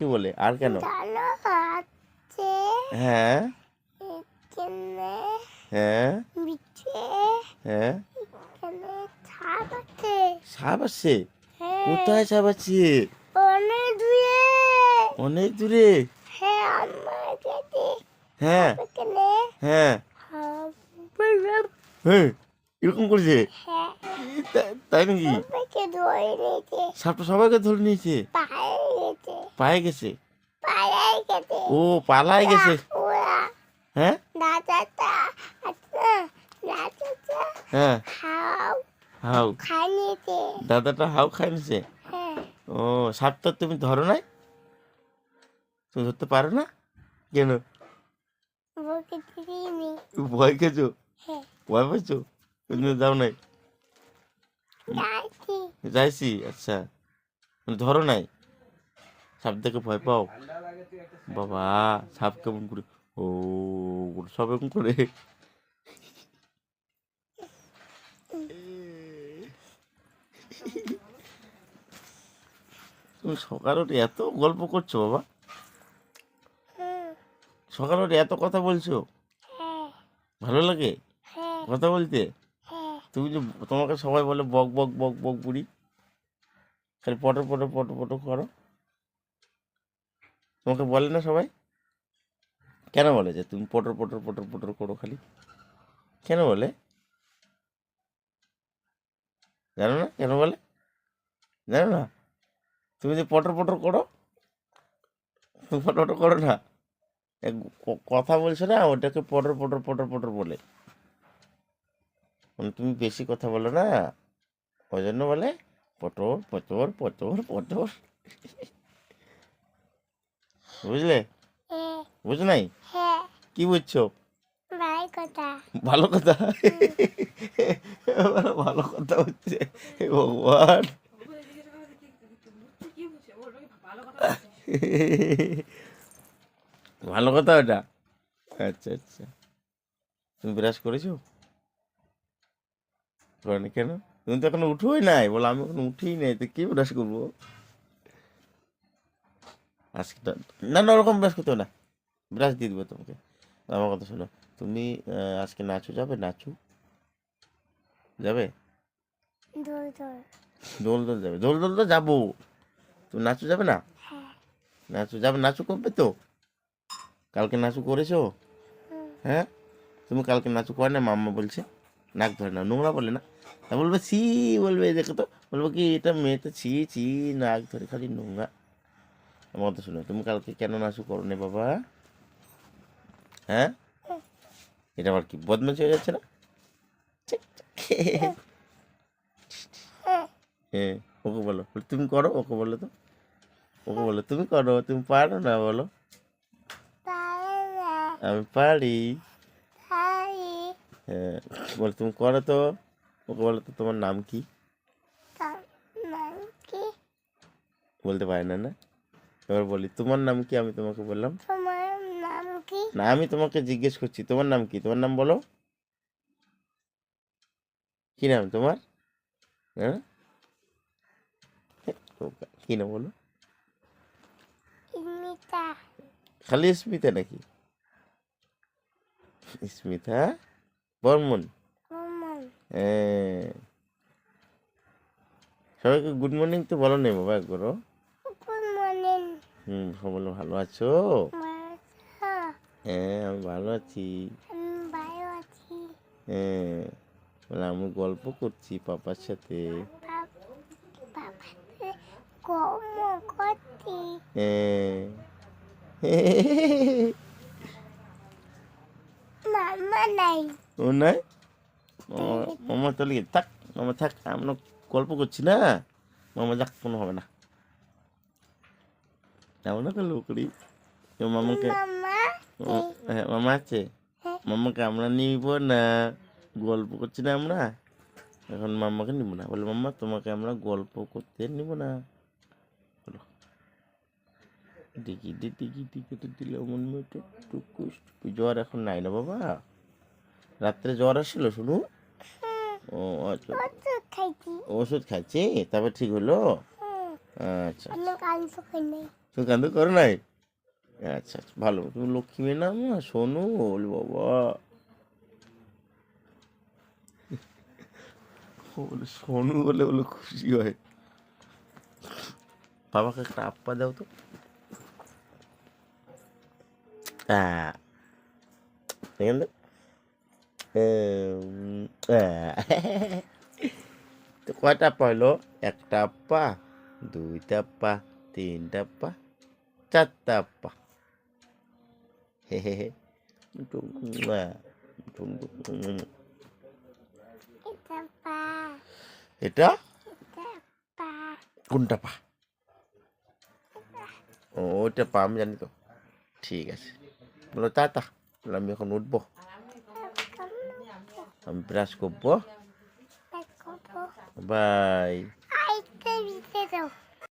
কি বলে আর কেন? ডালো আছে হ্যাঁ এখানে হ্যাঁ বিছে হ্যাঁ। এখানে ছাপ আছে। সাপ আছে? হ্যাঁ কোথায় সাপ আছে? অনেক দূরে। অনেক দূরে। হ্যাঁ আমার কাছে হ্যাঁ এখানে হ্যাঁ হ্যাঁ। এরকম করেছে? হ্যাঁ তাই নাকি? সবাইকে ধরে নিয়েছে। সাপটা সবাইকে ধরে নিয়েছে? পায়ে গেছে পায়ে গেছে? পায়ে গেছে। ও পালায় গেছে। ওরা হ্যাঁ দাদাটা আছে দাদাটা হ্যাঁ। হাও হাউ খাই নিয়েছে। দাদাটা হাউ খাই নিছে? হ্যাঁ ও সাপটা তুমি ধরো নাই? তুমি ধরতে পারো না কেন? বউকে দিইনি। ভয় খেয়েছো? হ্যাঁ ভয় পাইছো? তুমি যাও নাই? যাইছি। যাইছি আচ্ছা। মানে ধরো নাই? সাপ দেখে ভয় পাও? বাবা সাপ কেমন করে? ও সব এরকম করে? তুমি সকাল উঠে এত গল্প করছো বাবা? হুম সকাল উঠে এত কথা বলছো? হ্যাঁ ভালো লাগে হ্যাঁ কথা বলতে? হ্যাঁ তুমি যে তোমাকে সবাই বলে বক বক বক বক বুড়ি, খালি পটর পটর পটর পটর করো, তোমাকে বলে না সবাই? কেন বলে যে তুমি পটর পটর পটর পটর করো খালি? কেন বলে জানো না? কেন বলে জানো না? তুমি যে পটর পটর করো, তুমি পটর পটর করো না? কথা বলছো না, ওটাকে পটর পটর পটর পটর বলে। মানে তুমি বেশি কথা বলো না, ওই জন্য বলে পটর পটর পটর পটর। বুঝলে? হ্যাঁ বুঝ নাই? হ্যাঁ কি বুঝছো? ভাই কথা। ভালো কথা? ভালো কথা হচ্ছে হে ভগবান। ভালো কথা ওটা? আচ্ছা আচ্ছা। তুমি ব্রাশ করেছো? করেনি কেন? তুমি তো এখনো উঠোই নাই, বলো আমি এখনো উঠেই নাই, তো কি ব্রাশ করবো আজকে? না না ওরকম ব্রাশ করতে হবে না, ব্রাশ দিয়ে দেবো তোমাকে। আমার কথা শোনো, তুমি আজকে নাচু যাবে? নাচু যাবে? দোল দোল। দোল দোল যাবে? দোল দোল তো যাবো, তুমি নাচু যাবে না? হ্যাঁ নাচু যাবে? নাচু করবে তো? কালকে নাচু করেছো? হুম হ্যাঁ তুমি কালকে নাচু করে না, মাম্মা বলছে নাক ধরে না, নোংরা বলে না? তা বলবে ছি, বলবে এই দেখো তো, বলবো কি এটা মেয়েটা ছি ছি, নাক ধরে খালি নোংরা। আমার কথা শুনো, তুমি কালকে কেন নাচু করো না বাবা? হ্যাঁ এটা আবার কি বদমাইশি হয়ে যাচ্ছে না? হ্যাঁ হ্যাঁ ওকে বলো, তুমি করো, ওকে বলো তো, ওকে বলো তুমি করো, তুমি পারো না বলো? পারে না আমি পারি। পারি। হ্যাঁ বলো তুমি করো তো, ওকে বলো তো তোমার নাম কি? তার নাম কি? বলতে পারে না না? এবার বলি তোমার নাম কি, আমি তোমাকে বললাম তোমার নাম কি? না, আমি তোমাকে জিজ্ঞেস করছি তোমার নাম কি, তোমার নাম বলো। কি নাম তোমার? হ্যাঁ কি নাম বলো? স্মিতা। খালি স্মিতা নাকি? স্মিতা বর্মন? মামন। হ্যাঁ সবাইকে গুড মর্নিং তো বলো নেই বাবা একবারও? Good morning. সবাই ভালো আছো? মাসা। হ্যাঁ আমি ভালো আছি। আমি ভালো আছি। হ্যাঁ বলে আমি গল্প করছি পাপার সাথে। বাবাতে কম করছি। হ্যাঁ মামা নাই। ও নাই? মামা চলে গেছে, থাক মামা থাক, আমরা গল্প করছি না, মামা যাক কোনো হবে না, এমন না করলে করি। মামাকে মামা হ্যাঁ মামা আছে, হ্যাঁ মামাকে আমরা নিব না, গল্প করছি না আমরা, এখন মাম্মাকে নিব না, বলে মাম্মা তোমাকে আমরা গল্প করতে নিব না, বলো ডিকি ডিকি ডিকি দিলে মন মেটে টুকুস টুকু। জ্বর এখন নাই না বাবা? রাত্রে জ্বর আসছিল শুনু? ও আচ্ছা, ওষুধ খাইছি। ওষুধ খাইছি তারপর ঠিক হলো? হুম আচ্ছা অনেক আলসো খাই নাই। তুমি কান্দু করো নাই? আচ্ছা আচ্ছা, ভালো। তুমি লক্ষ্মী মেয়ে না মা? শোনো বল বাবা, ও বলে সোনু বলে বলে খুশি হয়। বাবাকে একটা আপ্পা দাও তো। হ্যাঁ, এখানে দাও। তো কয়টা আপ্পা হলো? একটা আপ্পা, দুইটা আপ্পা, তিনটা আপ্পা, চারটা আপ্পা। হে হে হে। টুম, টুম, টুম। এটা পা এটা এটা পা কোনটা পা? ও, ওইটা পা আমি জানি তো। ঠিক আছে, বলো টাটা। বলো আমি এখন উঠবো, আমি ব্রাশ করবো। দেখো বাই।